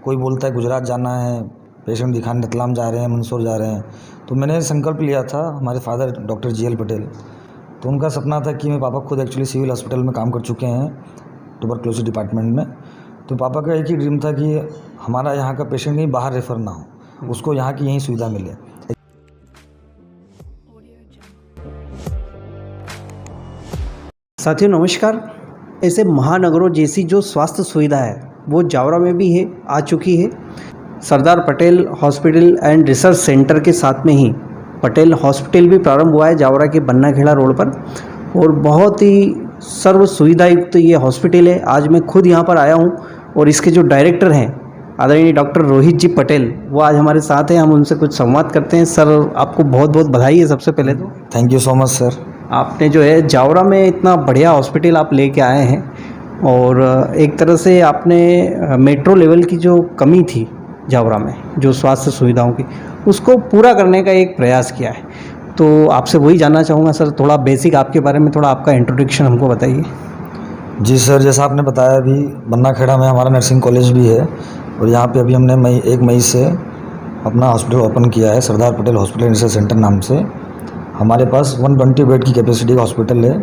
कोई बोलता है गुजरात जाना है, पेशेंट दिखाने रतलाम जा रहे हैं, मंदसौर जा रहे हैं। तो मैंने संकल्प लिया था, हमारे फादर डॉक्टर GL पटेल, तो उनका सपना था कि मेरे पापा खुद एक्चुअली सिविल हॉस्पिटल में काम कर चुके हैं ट्यूबरक्लोसिस डिपार्टमेंट में। तो पापा का एक ही ड्रीम था कि हमारा यहाँ का पेशेंट कहीं बाहर रेफ़र ना हो, उसको यहाँ की यहीं सुविधा मिले। साथियों नमस्कार। ऐसे महानगरों जैसी जो स्वास्थ्य सुविधा है वो जावरा में भी है, आ चुकी है। Sardar Patel hospital and research centre के साथ में ही पटेल हॉस्पिटल भी प्रारंभ हुआ है जावरा के बन्नाखेड़ा रोड पर, और बहुत ही सर्व सुविधा युक्त ये हॉस्पिटल है। आज मैं खुद यहाँ पर आया हूँ और इसके जो डायरेक्टर हैं आदरणीय डॉक्टर रोहित जी पटेल, वो आज हमारे साथ हैं। हम उनसे कुछ संवाद करते हैं। सर, आपको बहुत बहुत बधाई है सबसे पहले तो। Thank you so much sir. आपने जो है जावरा में इतना बढ़िया हॉस्पिटल आप लेके आए हैं, और एक तरह से आपने मेट्रो लेवल की जो कमी थी जावरा में जो स्वास्थ्य सुविधाओं की, उसको पूरा करने का एक प्रयास किया है। तो आपसे वही जानना चाहूँगा सर, थोड़ा बेसिक आपके बारे में थोड़ा आपका इंट्रोडक्शन हमको बताइए। जी सर, जैसा आपने बताया, अभी बन्नाखेड़ा में हमारा नर्सिंग कॉलेज भी है, और यहाँ पे अभी हमने 1 मई से अपना हॉस्पिटल ओपन किया है, Sardar Patel hospital and research centre नाम से। हमारे पास 120 बेड की कैपेसिटी का हॉस्पिटल है,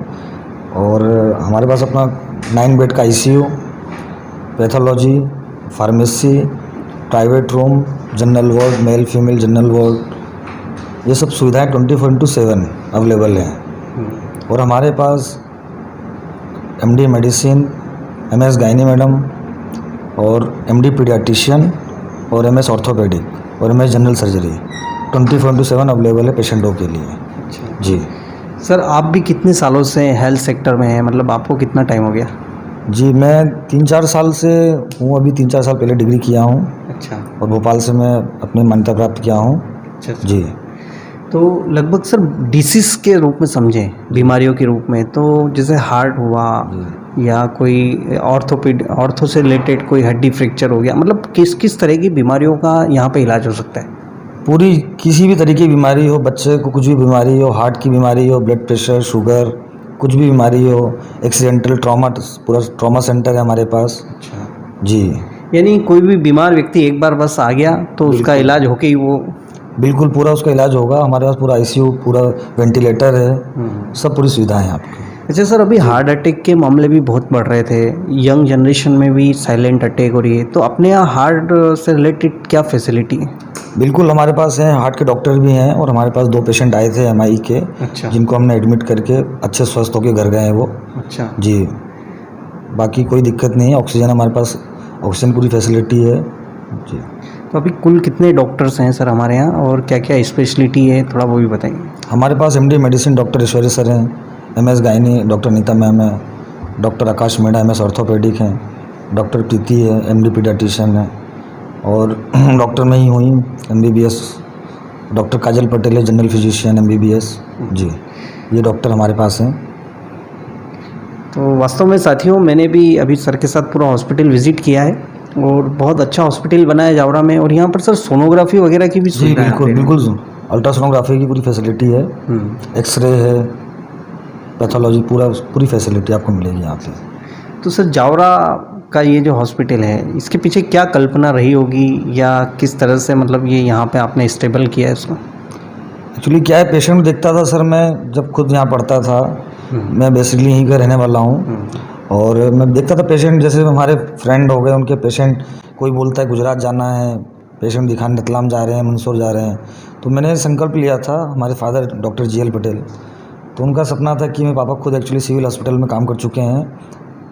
और हमारे पास अपना 9 बेड का ICU, pathology, pharmacy, private room, general ward, male female general ward, ये सब सुविधाएं 24/7 अवेलेबल हैं। और हमारे पास MD medicine, MS gynae madam, और MD पीडियाट्रिशियन, और MS ऑर्थोपेडिक, और MS जनरल सर्जरी 24/7 अवेलेबल है पेशेंटों के लिए। जी सर, आप भी कितने सालों से हेल्थ सेक्टर में हैं, मतलब आपको कितना टाइम हो गया? जी, मैं 3-4 साल से हूँ। अभी 3-4 साल पहले डिग्री किया हूँ। अच्छा। और भोपाल से मैं अपनी मान्यता प्राप्त किया हूँ। अच्छा जी। तो लगभग सर डिसीज़ के रूप में समझें, बीमारियों के रूप में, तो जैसे हार्ट हुआ या कोई ऑर्थो से रिलेटेड कोई हड्डी फ्रैक्चर हो गया, मतलब किस किस तरह की बीमारियों का यहाँ पे इलाज हो सकता है? पूरी किसी भी तरीके की बीमारी हो, बच्चे को कुछ भी बीमारी हो, हार्ट की बीमारी हो, ब्लड प्रेशर, शुगर, कुछ भी बीमारी हो, एक्सीडेंटल ट्रॉमा, पूरा ट्रॉमा सेंटर है हमारे पास। अच्छा जी। यानी कोई भी बीमार व्यक्ति एक बार बस आ गया तो उसका इलाज होके ही वो बिल्कुल पूरा उसका इलाज होगा। हमारे पास पूरा ICU, पूरा वेंटिलेटर है, सब पूरी सुविधाएं हैं आपकी। अच्छा सर, अभी हार्ट अटैक के मामले भी बहुत बढ़ रहे थे, यंग जनरेशन में भी साइलेंट अटैक हो रही है, तो अपने यहाँ हार्ट से रिलेटेड क्या फैसिलिटी है? बिल्कुल हमारे पास हैं, हार्ट के डॉक्टर भी हैं, और हमारे पास 2 पेशेंट आए थे MI के। अच्छा। जिनको हमने एडमिट करके अच्छे स्वस्थ होकर घर गए हैं वो। अच्छा जी, बाकी कोई दिक्कत नहीं है। ऑक्सीजन हमारे पास, ऑक्सीजन पूरी फैसिलिटी है। जी। तो अभी कुल कितने डॉक्टर्स हैं सर हमारे यहाँ, और क्या क्या स्पेशलिटी है, थोड़ा वो भी बताइए। हमारे पास MD medicine doctor Ishwari sir हैं, MS gynae doctor Neeta ma'am है, doctor Akash Meena MS orthopaedic हैं, डॉक्टर प्रीति है MD पीडियाट्रिशियन है, और डॉक्टर मैं ही हुई MBBS डॉक्टर काजल पटेल है जनरल फिजिशियन MBBS। जी, ये डॉक्टर हमारे पास हैं। तो वास्तव में साथियों, मैंने भी अभी सर के साथ पूरा हॉस्पिटल विजिट किया है, और बहुत अच्छा हॉस्पिटल बना है जावरा में। और यहाँ पर सर सोनोग्राफी वगैरह की भी जी सुविधा है। बिल्कुल अल्ट्रासोनोग्राफी की पूरी फैसिलिटी है, एक्सरे है, पैथोलॉजी, पूरी फैसिलिटी आपको मिलेगी यहाँ पे। तो सर जावरा का ये जो हॉस्पिटल है, इसके पीछे क्या कल्पना रही होगी, या किस तरह से मतलब ये यहाँ पे आपने स्टेबल किया है इसको? एक्चुअली क्या है, पेशेंट देखता था सर, मैं जब खुद यहाँ पढ़ता था, मैं बेसिकली यहीं का रहने वाला हूँ, और मैं देखता था पेशेंट, जैसे हमारे फ्रेंड हो गए, उनके पेशेंट, कोई बोलता है गुजरात जाना है, पेशेंट दिखाने रतलाम जा रहे हैं, मंदसौर जा रहे हैं। तो मैंने संकल्प लिया था, हमारे फादर डॉक्टर GL पटेल, तो उनका सपना था कि मेरे पापा खुद एक्चुअली सिविल हॉस्पिटल में काम कर चुके हैं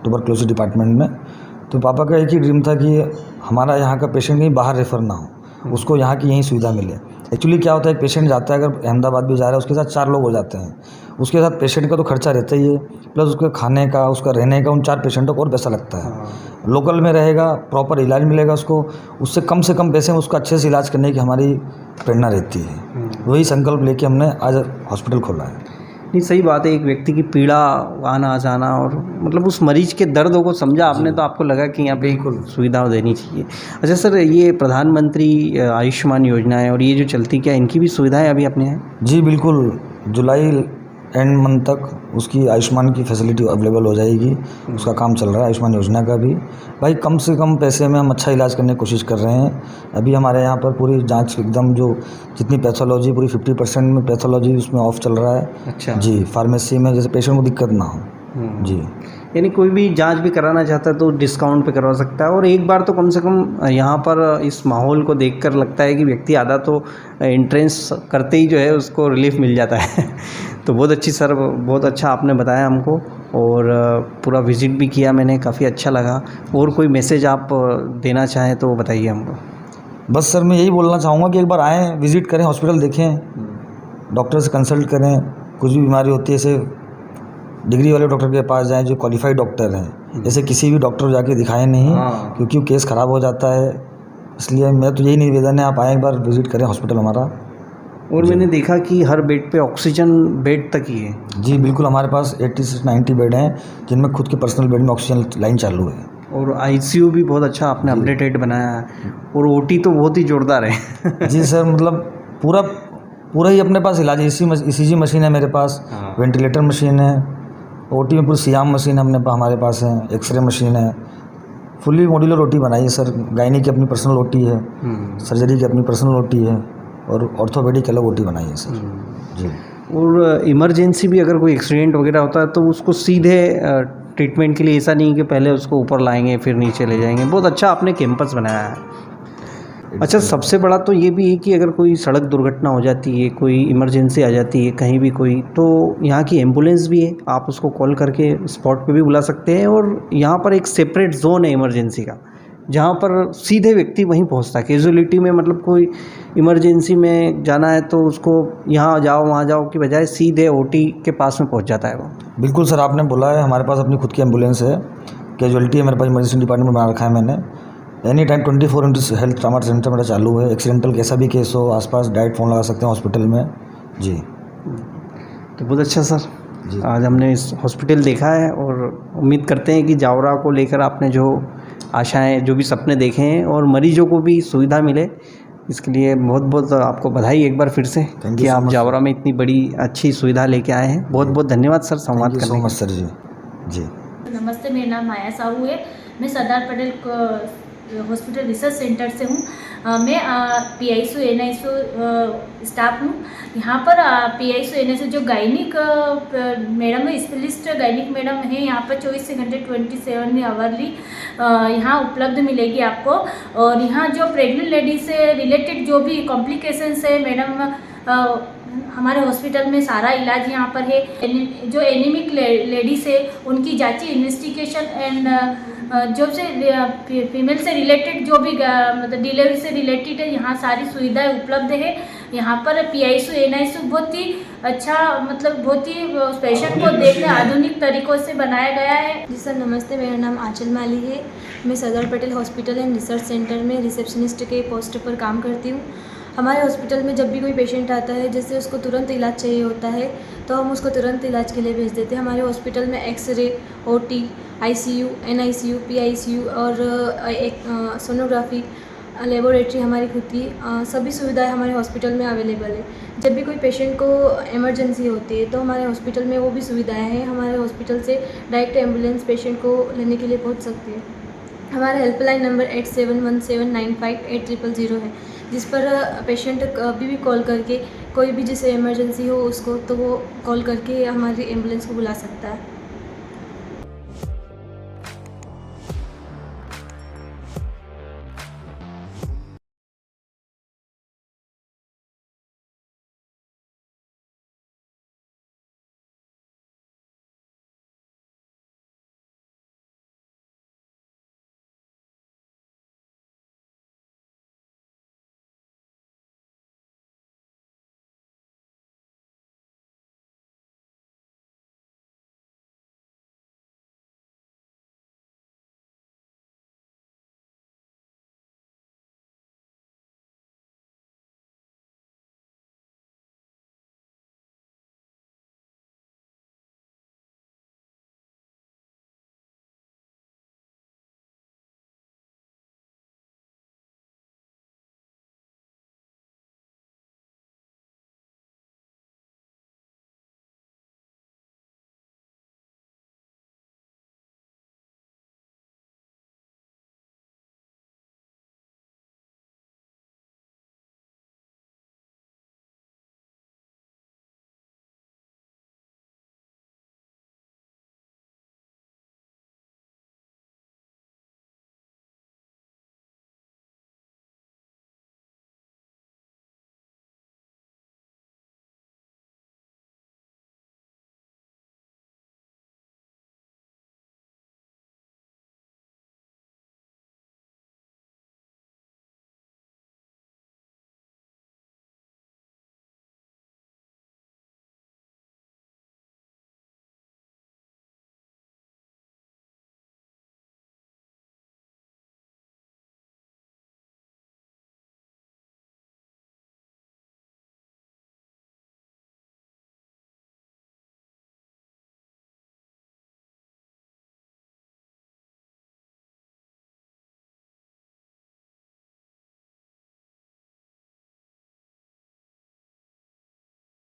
ट्यूबरक्लोसिस डिपार्टमेंट में। तो पापा का एक ही ड्रीम था कि हमारा यहाँ का पेशेंट कहीं बाहर रेफ़र ना हो, उसको यहाँ की यहीं सुविधा मिले। एक्चुअली क्या होता है, पेशेंट जाता है, अगर अहमदाबाद भी जा रहा है, उसके साथ 4 लोग हो जाते हैं, उसके साथ पेशेंट का तो खर्चा रहता ही है, प्लस उसके खाने का, उसका रहने का, उन 4 पेशेंटों को और पैसा लगता है। लोकल में रहेगा, प्रॉपर इलाज मिलेगा उसको, उससे कम पैसे में उसका अच्छे से इलाज करने की हमारी प्रेरणा रहती है। वही संकल्प लेके हमने आज हॉस्पिटल खोला है। नहीं, सही बात है। एक व्यक्ति की पीड़ा आना जाना, और मतलब उस मरीज के दर्द को समझा आपने, तो आपको लगा कि यहाँ पे बिल्कुल सुविधा देनी चाहिए। अच्छा सर, ये प्रधानमंत्री आयुष्मान योजना है, और ये जो चलती, क्या इनकी भी सुविधाएं अभी अपने हैं? जी बिल्कुल, जुलाई एंड मंथ तक उसकी आयुष्मान की फैसिलिटी अवेलेबल हो जाएगी। उसका काम चल रहा है आयुष्मान योजना का भी। भाई कम से कम पैसे में हम अच्छा इलाज करने की कोशिश कर रहे हैं। अभी हमारे यहाँ पर पूरी जांच एकदम जो जितनी पैथोलॉजी पूरी 50% में पैथोलॉजी उसमें ऑफ चल रहा है। अच्छा जी, फार्मेसी में जैसे पेशेंट को दिक्कत ना हो। जी यानी कोई भी जांच भी कराना चाहता है तो डिस्काउंट पे करवा सकता है। और एक बार तो कम से कम यहाँ पर इस माहौल को देखकर लगता है कि व्यक्ति आधा तो एंट्रेंस करते ही जो है उसको रिलीफ मिल जाता है। तो बहुत अच्छी सर, बहुत अच्छा आपने बताया हमको और पूरा विज़िट भी किया मैंने, काफ़ी अच्छा लगा। और कोई मैसेज आप देना चाहें तो बताइए हमको। बस सर मैं यही बोलना चाहूँगा कि एक बार आएँ, विज़िट करें, हॉस्पिटल देखें, डॉक्टर से कंसल्ट करें। कुछ भी बीमारी होती है ऐसे डिग्री वाले डॉक्टर के पास जाएं जो क्वालिफाइड डॉक्टर हैं। ऐसे किसी भी डॉक्टर को जाके दिखाएं नहीं, क्योंकि वो केस ख़राब हो जाता है। इसलिए मैं तो यही निवेदन है, आप आएँ एक बार विज़िट करें हॉस्पिटल हमारा। और मैंने देखा कि हर बेड पे ऑक्सीजन बेड तक ही है। जी बिल्कुल, हमारे पास 80 से 90 बेड हैं जिनमें खुद के पर्सनल बेड में ऑक्सीजन लाइन चालू है। और आईसीयू भी बहुत अच्छा आपने अपडेटेड बनाया है। और ओटी तो बहुत ही जोरदार है। जी सर, मतलब पूरा ही अपने पास इलाज है। ईसीजी मशीन है मेरे पास, वेंटिलेटर मशीन है, ओटी में पूरी सियाम मशीन हमारे पास है, एक्सरे मशीन है, फुली मॉड्यूलर ओटी बनाई है सर। गायनी की अपनी पर्सनल ओटी है, सर्जरी की अपनी पर्सनल ओटी है और ऑर्थोपेडिक अलग ओटी बनाई है सर। जी। और इमरजेंसी भी अगर कोई एक्सीडेंट वगैरह होता है तो उसको सीधे ट्रीटमेंट के लिए, ऐसा नहीं कि पहले उसको ऊपर लाएंगे फिर नीचे ले जाएंगे। बहुत अच्छा आपने कैंपस बनाया है। अच्छा, सबसे बड़ा तो ये भी है कि अगर कोई सड़क दुर्घटना हो जाती है, कोई इमरजेंसी आ जाती है कहीं भी कोई, तो यहाँ की एम्बुलेंस भी है, आप उसको कॉल करके स्पॉट पे भी बुला सकते हैं। और यहाँ पर एक सेपरेट जोन है इमरजेंसी का, जहाँ पर सीधे व्यक्ति वहीं पहुँचता है। कैजुअलिटी में मतलब कोई इमरजेंसी में जाना है तो उसको यहाँ जाओ वहाँ जाओ की बजाय सीधे ओटी के पास में पहुँच जाता है वो। बिल्कुल सर, आपने बोला है, हमारे पास अपनी खुद की एम्बुलेंस है। कैजुअलिटी है मेरे पास, इमरजेंसी डिपार्टमेंट बना रखा है मैंने। Any time 24 health trauma centre मेरा चालू है। एक्सीडेंटल कैसा भी केस हो आसपास डायरेक्ट फ़ोन लगा सकते हैं हॉस्पिटल में। जी तो बहुत अच्छा सर, आज हमने इस हॉस्पिटल देखा है और उम्मीद करते हैं कि जावरा को लेकर आपने जो आशाएं, जो भी सपने देखे हैं और मरीजों को भी सुविधा मिले, इसके लिए बहुत बहुत आपको बधाई एक बार फिर से कि आप जावरा में इतनी बड़ी अच्छी सुविधा लेके आए हैं। बहुत बहुत धन्यवाद सर संवाद करने के लिए। सर जी। नमस्ते, मेरा नाम माया साहू है। मैं Sardar Patel hospital research centre से हूँ। मैं PICU NICU स्टाफ हूँ। यहाँ पर PICU NICU जो गायनिक मैडम है, स्पेशलिस्ट गायनिक मैडम है, यहाँ पर 24 घंटे 27 आवर्ली यहाँ उपलब्ध मिलेगी आपको। और यहाँ जो प्रेग्नेंट लेडी से रिलेटेड जो भी कॉम्प्लिकेशंस है मैडम, हमारे हॉस्पिटल में सारा इलाज यहाँ पर है। जो एनीमिक लेडीज़ है उनकी जांची, इन्वेस्टिगेशन एंड जो से फीमेल से रिलेटेड जो भी मतलब डिलीवरी से रिलेटेड है, यहाँ सारी सुविधाएं उपलब्ध है। यहाँ पर PICU NICU बहुत ही अच्छा, मतलब बहुत ही पेशेंट को देखने आधुनिक तरीक़ों से बनाया गया है। जी सर नमस्ते, मेरा नाम आंचल माली है। मैं Sardar Patel hospital and research centre में रिसेप्शनिस्ट के पोस्ट पर काम करती हूँ। हमारे हॉस्पिटल में जब भी कोई पेशेंट आता है, जैसे उसको तुरंत इलाज चाहिए होता है, तो हम उसको तुरंत इलाज के लिए भेज देते हैं। हमारे हॉस्पिटल में x ray, OT, ICU, NICU, PICU और एक सोनोग्राफी लेबोरेटरी हमारी खुद की सभी सुविधाएं हमारे हॉस्पिटल में अवेलेबल है। जब भी कोई पेशेंट को इमरजेंसी होती है तो हमारे हॉस्पिटल में वो भी सुविधाएं हैं। हमारे हॉस्पिटल से डायरेक्ट एम्बुलेंस पेशेंट को लेने के लिए पहुंच सकती है। हमारा हेल्पलाइन नंबर 8717958000 है, जिस पर पेशेंट कभी भी कॉल करके कोई भी जिसे इमरजेंसी हो उसको, तो वो कॉल करके हमारी एम्बुलेंस को बुला सकता है।